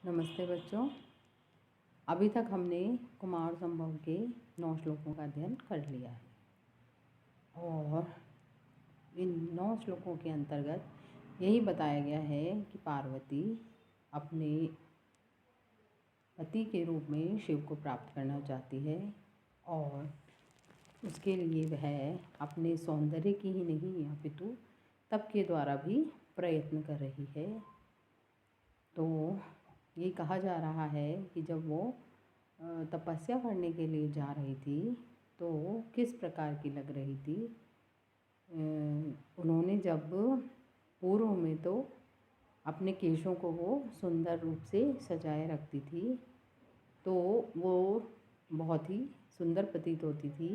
नमस्ते बच्चों। अभी तक हमने कुमार संभव के 9 श्लोकों का अध्ययन कर लिया है और इन 9 श्लोकों के अंतर्गत यही बताया गया है कि पार्वती अपने पति के रूप में शिव को प्राप्त करना चाहती है और उसके लिए वह अपने सौंदर्य की ही नहीं अपितु तप के द्वारा भी प्रयत्न कर रही है। तो ये कहा जा रहा है कि जब वो तपस्या करने के लिए जा रही थी तो किस प्रकार की लग रही थी। उन्होंने जब पूर्व में तो अपने केशों को वो सुंदर रूप से सजाए रखती थी तो वो बहुत ही सुंदर प्रतीत होती थी।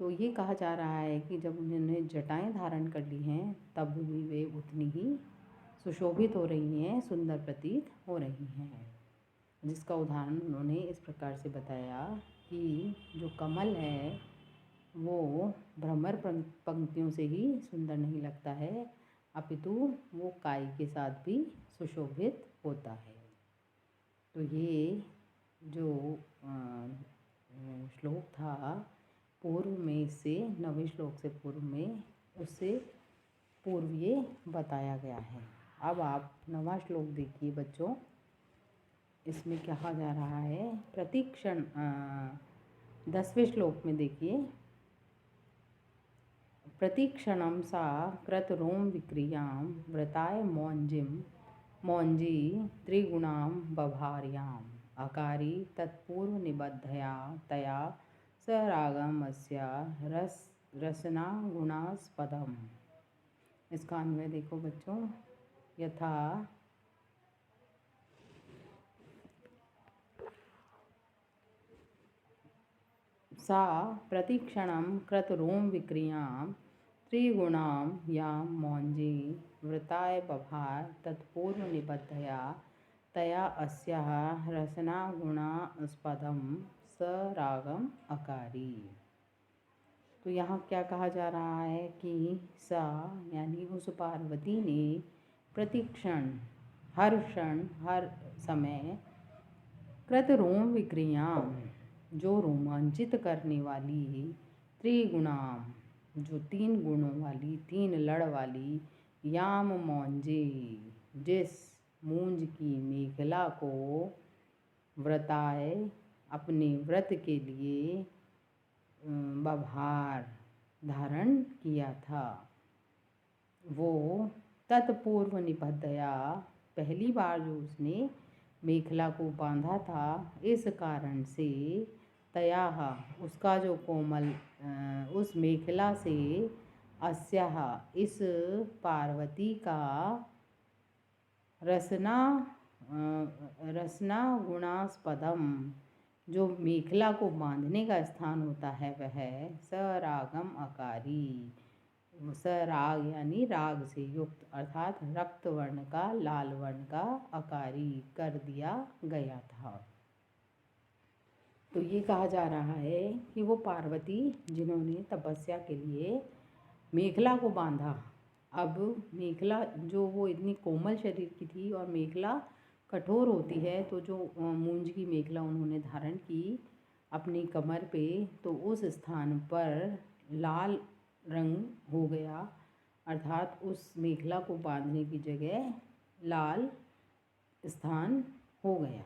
तो ये कहा जा रहा है कि जब उन्होंने जटाएं धारण कर ली हैं तब भी वे उतनी ही सुशोभित हो रही हैं, सुंदर प्रतीत हो रही हैं। जिसका उदाहरण उन्होंने इस प्रकार से बताया कि जो कमल है वो भ्रमर पंक्तियों से ही सुंदर नहीं लगता है अपितु वो काई के साथ भी सुशोभित होता है। तो ये जो श्लोक था पूर्व में से 9वें श्लोक से पूर्व में उससे पूर्व ये बताया गया है। अब आप 9वां श्लोक देखिए बच्चों। इसमें कहा जा रहा है प्रतिक्षण 10वें श्लोक में देखिए, प्रतिक्षणम सा क्रतरोम विक्रियां व्रताय मौंजी त्रिगुणां बभार्याम् अकारी तत्पूर्व निबद्धया तया स रागमस्या रसना गुणास्पदम। इसका अन्वय देखो बच्चों। यथा सा प्रतिक्षणं क्रतरोम विक्रियां त्रिगुणां यां मौंजी व्रताय बभार तत्पूर्व निबद्धया तया अस्याः रसना गुणास्पदं स रागम अकारी। तो यहाँ क्या कहा जा रहा है कि सा यानी उस पार्वती ने प्रतिक्षण हर क्षण हर समय कृतरोम विक्रियां जो रोमांचित करने वाली त्रिगुणाम जो 3 गुणों वाली 3 लड़ वाली याम मौंजे जिस मूंज की मेखला को व्रताए अपने व्रत के लिए बभार धारण किया था वो तत्पूर्व निबद्धया पहली बार जो उसने मेखला को बांधा था इस कारण से तयाह उसका जो कोमल उस मेखला से अस्याह इस पार्वती का रसना गुणास्पदम जो मेखला को बांधने का स्थान होता है वह सरागम अकारी सराग यानी राग से युक्त अर्थात रक्त वर्ण का लाल वर्ण का अकारी कर दिया गया था। तो ये कहा जा रहा है कि वो पार्वती जिन्होंने तपस्या के लिए मेखला को बांधा, अब मेखला जो वो इतनी कोमल शरीर की थी और मेखला कठोर होती है तो जो मूंज की मेखला उन्होंने धारण की अपनी कमर पे तो उस स्थान पर लाल रंग हो गया अर्थात उस मेखला को बांधने की जगह लाल स्थान हो गया।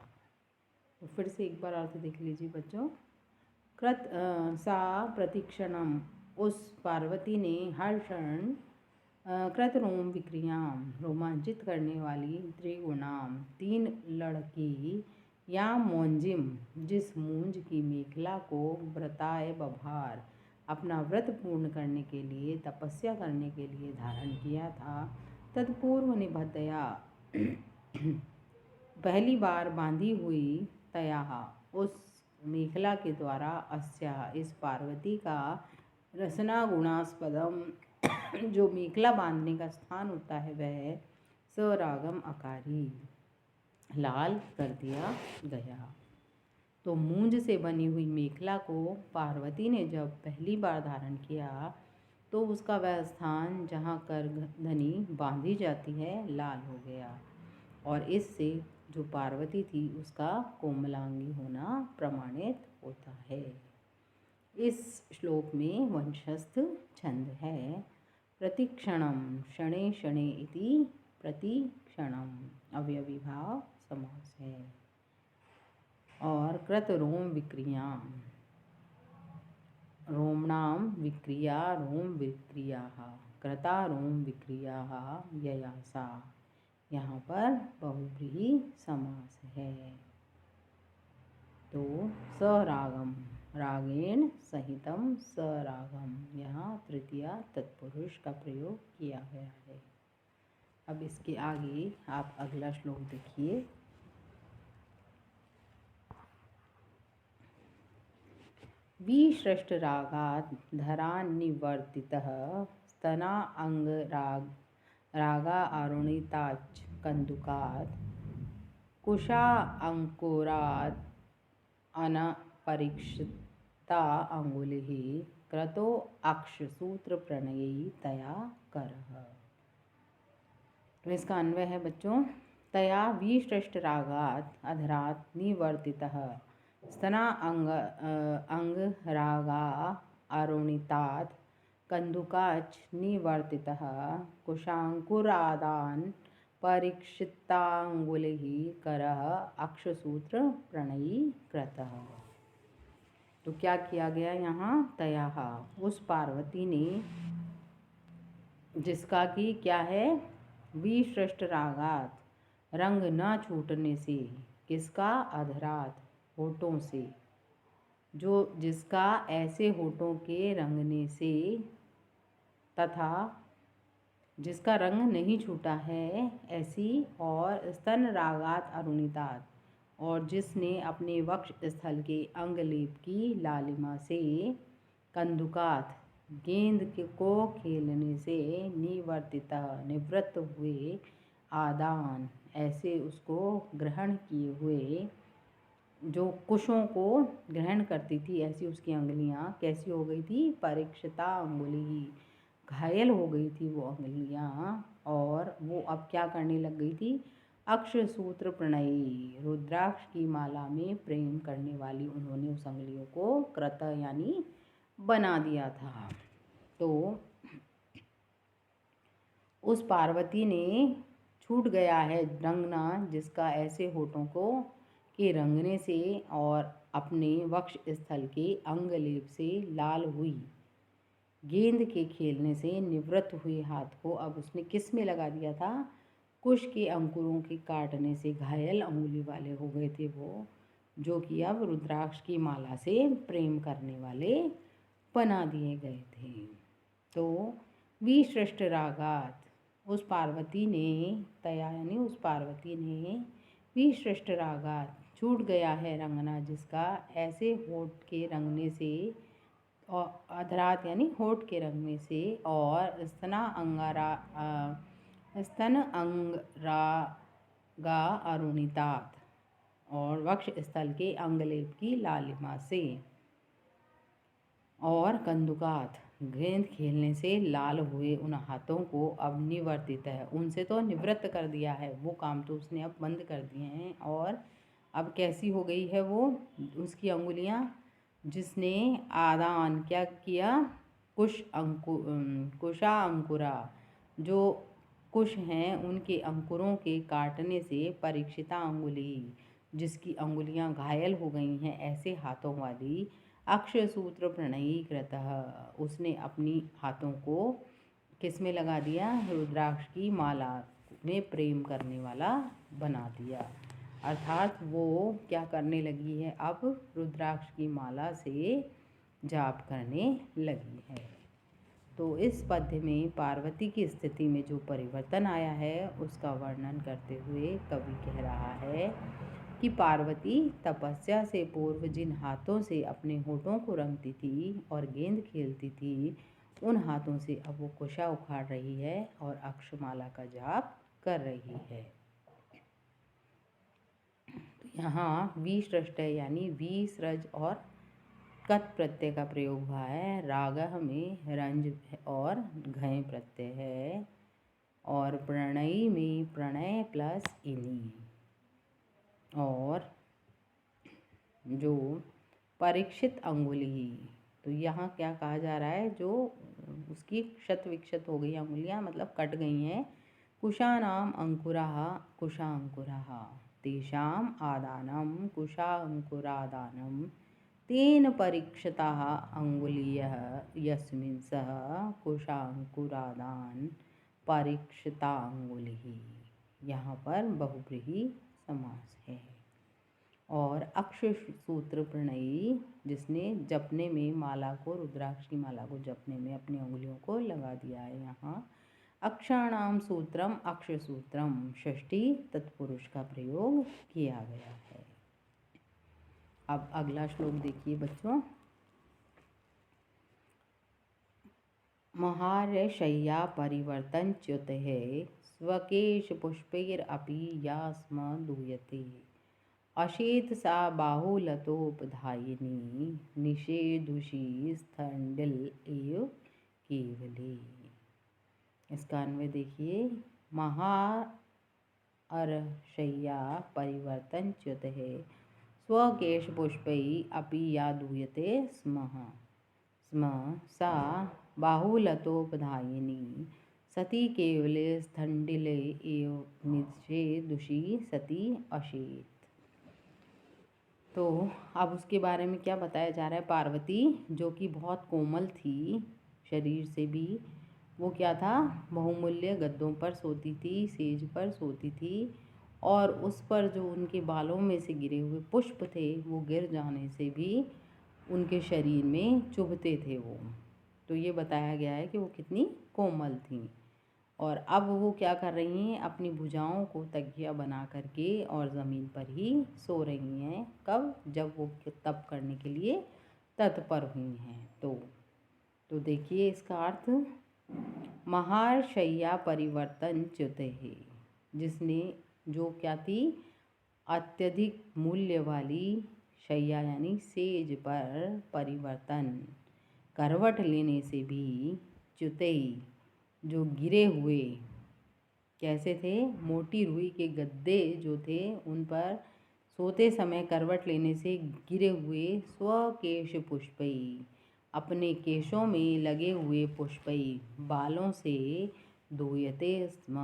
तो फिर से एक बार अर्थ देख लीजिए बच्चों। सा प्रतिक्षणम उस पार्वती ने हर क्षण कृतरोम विक्रियां रोमांचित करने वाली त्रिगुणाम 3 लड़की या मौंजिम जिस मूंज की मेखला को व्रताय बभार अपना व्रत पूर्ण करने के लिए तपस्या करने के लिए धारण किया था तत्पूर्व निबद्धया पहली बार बांधी हुई तया उस मेखला के द्वारा अस्या इस पार्वती का रसना गुणास्पदम जो मेखला बांधने का स्थान होता है वह सरागम अकारी लाल कर दिया गया। तो मूंज से बनी हुई मेखला को पार्वती ने जब पहली बार धारण किया तो उसका वह स्थान जहाँ करधनी बांधी जाती है लाल हो गया और इससे जो पार्वती थी उसका कोमलांगी होना प्रमाणित होता है। इस श्लोक में वंशस्थ छंद है। प्रतिक्षणम शणे शणे इति प्रतिक्षणम अवयवी भाव समास है। और कृत रोम विक्रिया, रोमणाम विक्रिया रोम विक्रियाः कृता रोम विक्रियाः ययासा, यहाँ पर बहुव्रीहि समास है। तो सरागम रागेण सहितम सरागम, यहाँ तृतीया तत्पुरुष का प्रयोग किया गया है। अब इसके आगे आप अगला श्लोक देखिए। विसृष्ट रागात् धरान्निवर्तितः स्तना रागा आरुणिताच्च कंदुकात् कुशा अंकुरात् अनपरीक्षिता अंगुलिः क्रतो अक्षसूत्र प्रणयी तया करः। तो इसका अन्वय है बच्चों, तया विसृष्ट रागात् अधरात् निवर्तितः स्तना अंग रागा आरुणितात् कंदुकाच्च निवर्तितः कुशांकुरादान परीक्षितांगुलिः करः अक्षसूत्र प्रणयी कृतः। तो क्या किया गया यहाँ, तयाः उस पार्वती ने, जिसका कि क्या है, विसृष्ट रागात रंग न छूटने से, किसका, अधरात होठों से, जो जिसका ऐसे होठों के रंगने से तथा जिसका रंग नहीं छूटा है ऐसी, और स्तन रागात अरुणितात, और जिसने अपने वक्ष स्थल के अंगलेप की लालिमा से, कंदुकात गेंद को खेलने से, निवर्तिता निवृत्त हुए, आदान ऐसे उसको ग्रहण किए हुए, जो कुशों को ग्रहण करती थी ऐसी उसकी अंगुलियाँ कैसी हो गई थी, परीक्षिता अंगुली, घायल हो गई थी वो अंगुलियाँ, और वो अब क्या करने लग गई थी, अक्षसूत्र प्रणयी रुद्राक्ष की माला में प्रेम करने वाली उन्होंने उस अंगुलियों को कृत यानी बना दिया था। तो उस पार्वती ने छूट गया है रंगना, जिसका ऐसे होठों को के रंगने से और अपने वक्ष स्थल के अंगलेप से लाल हुई, गेंद के खेलने से निवृत्त हुए हाथ को अब उसने किस में लगा दिया था, कुश के अंकुरों के काटने से घायल अंगुली वाले हो गए थे वो, जो कि अब रुद्राक्ष की माला से प्रेम करने वाले बना दिए गए थे। तो विसृष्ट रागात उस पार्वती ने, तया यानी उस पार्वती ने, विसृष्ट रागात छूट गया है रंगना, जिसका ऐसे होठ के रंगने से, और अधरात यानी होठ के रंगने से, और स्तन अंगरागा अरुणितात, और वक्ष स्थल के अंगलेप की लालिमा से, और कंदुकात गेंद खेलने से लाल हुए उन हाथों को अब निवर्तित है, उनसे तो निवृत्त कर दिया है, वो काम तो उसने अब बंद कर दिए हैं, और अब कैसी हो गई है वो उसकी अंगुलियां, जिसने आदान क्या किया, कुशा अंकुरा, जो कुश हैं उनके अंकुरों के काटने से, परीक्षिता अंगुली जिसकी अंगुलियां घायल हो गई हैं ऐसे हाथों वाली, अक्षसूत्र प्रणयी कृतः उसने अपनी हाथों को किस में लगा दिया, रुद्राक्ष की माला में प्रेम करने वाला बना दिया। अर्थात वो क्या करने लगी है, अब रुद्राक्ष की माला से जाप करने लगी है। तो इस पद्य में पार्वती की स्थिति में जो परिवर्तन आया है उसका वर्णन करते हुए कवि कह रहा है कि पार्वती तपस्या से पूर्व जिन हाथों से अपने होठों को रंगती थी और गेंद खेलती थी, उन हाथों से अब वो कुशा उखाड़ रही है और अक्षमाला का जाप कर रही है। तो यहाँ विसृष्ट यानी विसृज और कत प्रत्यय का प्रयोग हुआ है। रागह में रंज और घय प्रत्यय है, और प्रणयी में प्रणय प्लस इनी। जो परीक्षित अंगुली, तो यहाँ क्या कहा जा रहा है, जो उसकी क्षत विक्षत हो गई अंगुलियाँ, मतलब कट गई हैं। कुशानाम अंकुराः कुशांकुराः तेषाम् आदानं कुशांकुरादानं तेन परीक्षिताः अंगुलीयः यस्मिन् सः कुशांकुरादान परीक्षितांगुलिः। यहाँ पर बहुव्रीहि समास है। और अक्ष सूत्र प्रणयी, जिसने जपने में माला को, रुद्राक्ष की माला को जपने में अपनी उंगलियों को लगा दिया है। यहाँ अक्षाणाम सूत्रम अक्ष सूत्रम षष्ठी तत्पुरुष का प्रयोग किया गया है। अब अगला श्लोक देखिए बच्चों। महार्यशय्या परिवर्तन च्युतः स्वकेश पुष्पैरपि या स्म दूयते अशेत सा बाहुलतोपधायिनी निषेधुषी स्थंडिल एव केवले। इसका अन्वय देखिए। महार्यशय्या परिवर्तन च्युतः स्वकेश पुष्पै अपि या दूयते स्म सा बाहुलतोपधायिनी सती केवले स्थंडिले एव निषेधुषी सती अशेत। तो अब उसके बारे में क्या बताया जा रहा है। पार्वती जो कि बहुत कोमल थी शरीर से भी, वो क्या था, बहुमूल्य गद्दों पर सोती थी, सेज पर सोती थी, और उस पर जो उनके बालों में से गिरे हुए पुष्प थे वो गिर जाने से भी उनके शरीर में चुभते थे वो। तो ये बताया गया है कि वो कितनी कोमल थी। और अब वो क्या कर रही हैं, अपनी भुजाओं को तकिया बना करके और ज़मीन पर ही सो रही हैं। कब, जब वो तप करने के लिए तत्पर हुई हैं। तो देखिए इसका अर्थ, महार्यशय्या परिवर्तन च्युतः, जिसने, जो क्या थी, अत्यधिक मूल्य वाली शैया यानी सेज पर परिवर्तन, करवट लेने से भी, च्युतई, जो गिरे हुए, कैसे थे, मोटी रुई के गद्दे जो थे उन पर सोते समय करवट लेने से गिरे हुए, स्वकेश पुष्पई, अपने केशों में लगे हुए पुष्पई, बालों से, दूयते स्म,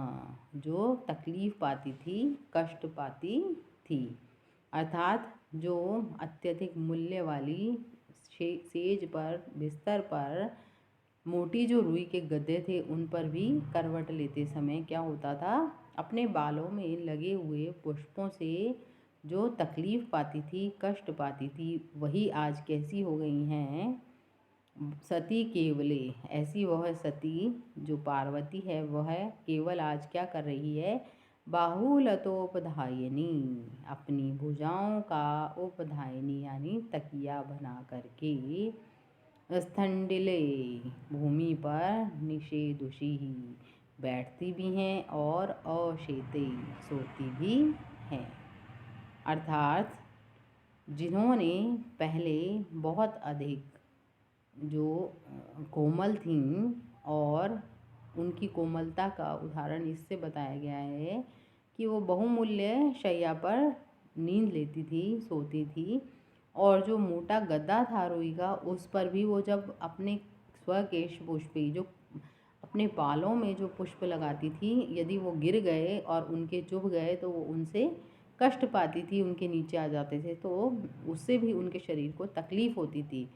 जो तकलीफ पाती थी, कष्ट पाती थी। अर्थात जो अत्यधिक मूल्य वाली सेज पर, बिस्तर पर मोटी जो रुई के गद्दे थे उन पर भी करवट लेते समय क्या होता था, अपने बालों में लगे हुए पुष्पों से जो तकलीफ पाती थी, कष्ट पाती थी, वही आज कैसी हो गई हैं, सती केवले, ऐसी वह सती जो पार्वती है वह केवल आज क्या कर रही है, बाहुलतोपधायिनी, अपनी भुजाओं का उपधायिनी यानी तकिया बना करके, स्थंडिले, भूमि पर, निषेधुषी, बैठती भी हैं, और अशेते, सोती भी हैं। अर्थात जिन्होंने पहले बहुत अधिक जो कोमल थीं, और उनकी कोमलता का उदाहरण इससे बताया गया है कि वो बहुमूल्य शैया पर नींद लेती थी, सोती थी, और जो मोटा गद्दा था रुई का, उस पर भी वो जब अपने स्वकेश पुष्पी, जो अपने बालों में जो पुष्प लगाती थी, यदि वो गिर गए और उनके चुभ गए तो वो उनसे कष्ट पाती थी, उनके नीचे आ जाते थे, तो उससे भी उनके शरीर को तकलीफ होती थी।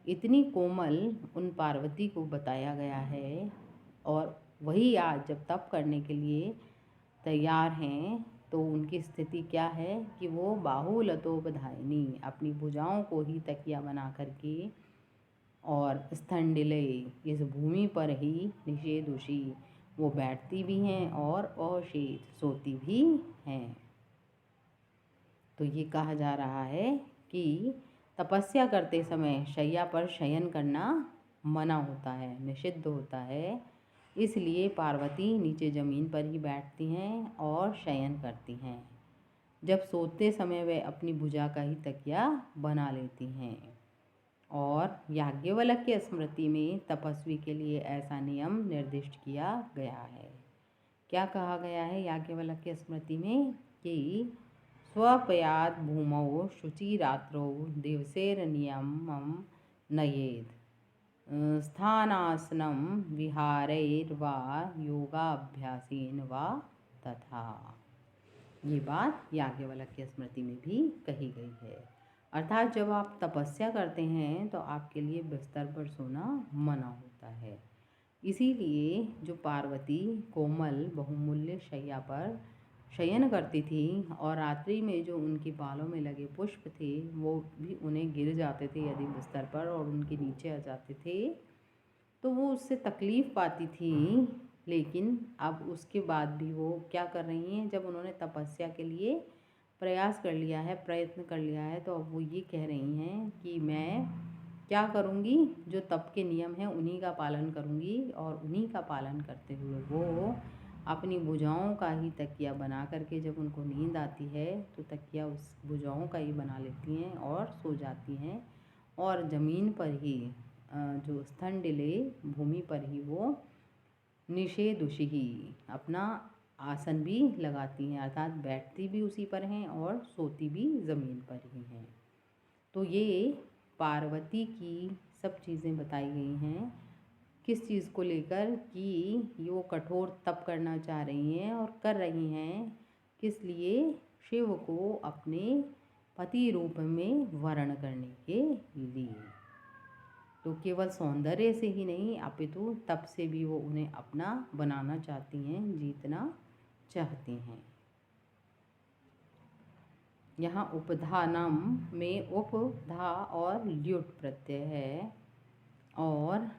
इतनी कोमल उन पार्वती को बताया गया है। और वही आज जब तप करने के लिए तैयार हैं तो उनकी स्थिति क्या है कि वो बाहुलतोपधायिनी, अपनी भुजाओं को ही तकिया बना करके, और स्थंडिले, इस भूमि पर ही, निषेधुषी, वो बैठती भी हैं, और अशेत, सोती भी हैं। तो ये कहा जा रहा है कि तपस्या करते समय शैया पर शयन करना मना होता है, निषिद्ध होता है। इसलिए पार्वती नीचे ज़मीन पर ही बैठती हैं और शयन करती हैं। जब सोते समय वे अपनी भुजा का ही तकिया बना लेती हैं। और याज्ञवल्क्य स्मृति में तपस्वी के लिए ऐसा नियम निर्दिष्ट किया गया है। क्या कहा गया है याज्ञवल्क्य स्मृति में कि स्वपयाद भूमौ शुचिरात्रौ दिवसेर्नियमं नयेत् स्थानासनं विहारैर्वा योगाभ्यासेन वा तथा। ये बात याज्ञवल्क्य स्मृति में भी कही गई है। अर्थात जब आप तपस्या करते हैं तो आपके लिए बिस्तर पर सोना मना होता है। इसीलिए जो पार्वती कोमल बहुमूल्य शैया पर शयन करती थी और रात्रि में जो उनके बालों में लगे पुष्प थे वो भी उन्हें गिर जाते थे यदि बिस्तर पर और उनके नीचे आ जाते थे तो वो उससे तकलीफ़ पाती थी। लेकिन अब उसके बाद भी वो क्या कर रही हैं, जब उन्होंने तपस्या के लिए प्रयास कर लिया है, प्रयत्न कर लिया है, तो अब वो ये कह रही हैं कि मैं क्या करूँगी, जो तप के नियम हैं उन्हीं का पालन करूँगी और उन्हीं का पालन करते हुए वो अपनी भुजाओं का ही तकिया बना करके जब उनको नींद आती है तो तकिया उस भुजाओं का ही बना लेती हैं और सो जाती हैं और ज़मीन पर ही जो स्तनडिले भूमि पर ही वो निषेधुषि ही अपना आसन भी लगाती हैं, अर्थात बैठती भी उसी पर हैं और सोती भी ज़मीन पर ही हैं। तो ये पार्वती की सब चीज़ें बताई गई हैं किस चीज़ को लेकर कि वो कठोर तप करना चाह रही हैं और कर रही हैं किस लिए, शिव को अपने पति रूप में वर्ण करने के लिए। तो केवल सौंदर्य से ही नहीं अपितु तप से भी वो उन्हें अपना बनाना चाहती हैं, जीतना चाहती हैं। यहाँ उपधानम में उपधा और ल्युट प्रत्यय है और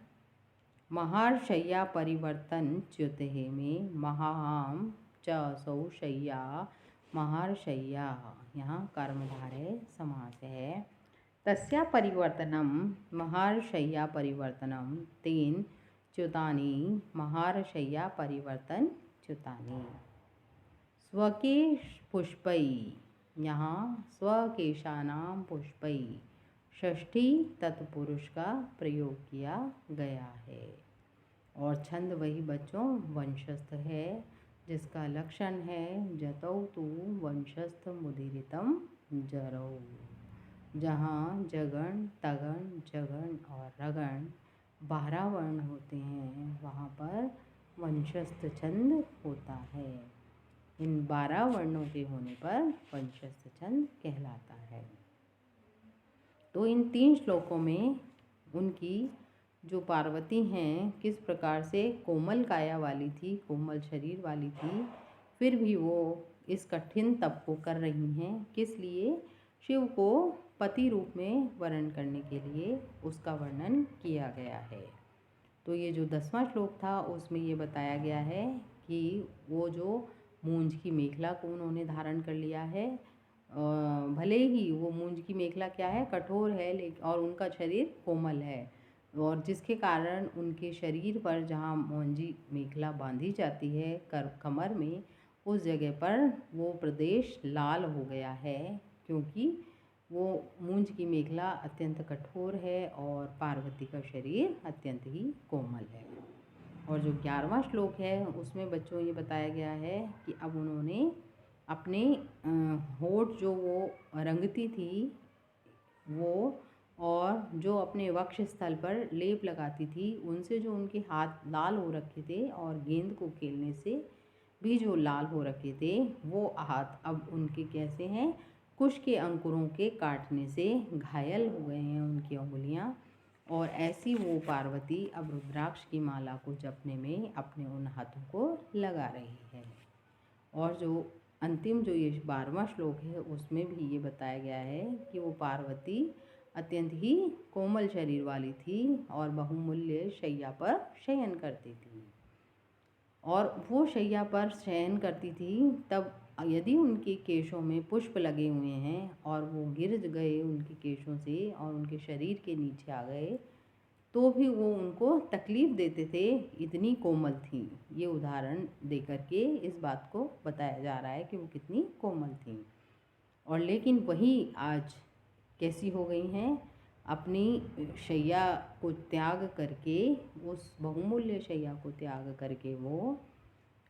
महाशय्या परिवर्तन च्युते में महाम च सौ शय्या महाशय्या, यहाँ कर्मधारय समास है। तस्या परिवर्तनम महाशय्या परिवर्तनम तेन च्युतानि महाशय्या परिवर्तन च्युतानि। स्वके पुष्पै, यहाँ स्वकेशानाम पुष्पै षष्ठी तत्पुरुष का प्रयोग किया गया है और छंद वही बच्चों वंशस्थ है जिसका लक्षण है जतौ तु वंशस्थ मुदीरितम जरौ। जहाँ जगण तगण जगण और रगण 12 वर्ण होते हैं वहाँ पर वंशस्थ छंद होता है। इन 12 वर्णों के होने पर वंशस्थ छंद कहलाता है। तो इन 3 श्लोकों में उनकी जो पार्वती हैं किस प्रकार से कोमल काया वाली थी, कोमल शरीर वाली थी, फिर भी वो इस कठिन तप को कर रही हैं किस लिए, शिव को पति रूप में वर्ण करने के लिए उसका वर्णन किया गया है। तो ये जो 10वां श्लोक था उसमें ये बताया गया है कि वो जो मूंज की मेखला को उन्होंने धारण कर लिया है, भले ही वो मूंज की मेखला क्या है, कठोर है, लेकिन और उनका शरीर कोमल है और जिसके कारण उनके शरीर पर जहाँ मूंजी मेखला बांधी जाती है कमर में, उस जगह पर वो प्रदेश लाल हो गया है क्योंकि वो मूंज की मेखला अत्यंत कठोर है और पार्वती का शरीर अत्यंत ही कोमल है। और जो 11वां श्लोक है उसमें बच्चों ये बताया गया है कि अब उन्होंने अपने होठ जो वो रंगती थी वो और जो अपने वक्ष स्थल पर लेप लगाती थी उनसे जो उनके हाथ लाल हो रखे थे और गेंद को खेलने से भी जो लाल हो रखे थे वो हाथ अब उनके कैसे हैं, कुश के अंकुरों के काटने से घायल हो गए हैं उनकी उंगलियां और ऐसी वो पार्वती अब रुद्राक्ष की माला को जपने में अपने उन हाथों को लगा रही है। और जो अंतिम जो ये 12वां श्लोक है उसमें भी ये बताया गया है कि वो पार्वती अत्यंत ही कोमल शरीर वाली थी और बहुमूल्य शैया पर शयन करती थी और वो शैया पर शयन करती थी तब यदि उनके केशों में पुष्प लगे हुए हैं और वो गिर गए उनके केशों से और उनके शरीर के नीचे आ गए तो भी वो उनको तकलीफ़ देते थे, इतनी कोमल थी। ये उदाहरण देकर के इस बात को बताया जा रहा है कि वो कितनी कोमल थी। और लेकिन वही आज कैसी हो गई हैं, अपनी शैया को त्याग करके, उस बहुमूल्य शैया को त्याग करके वो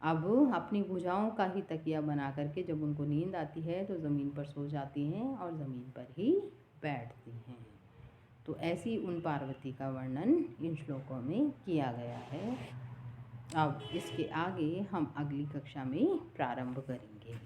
अब अपनी भुजाओं का ही तकिया बना करके जब उनको नींद आती है तो ज़मीन पर सो जाती हैं और ज़मीन पर ही बैठती हैं। तो ऐसी उन पार्वती का वर्णन इन श्लोकों में किया गया है। अब इसके आगे हम अगली कक्षा में प्रारंभ करेंगे।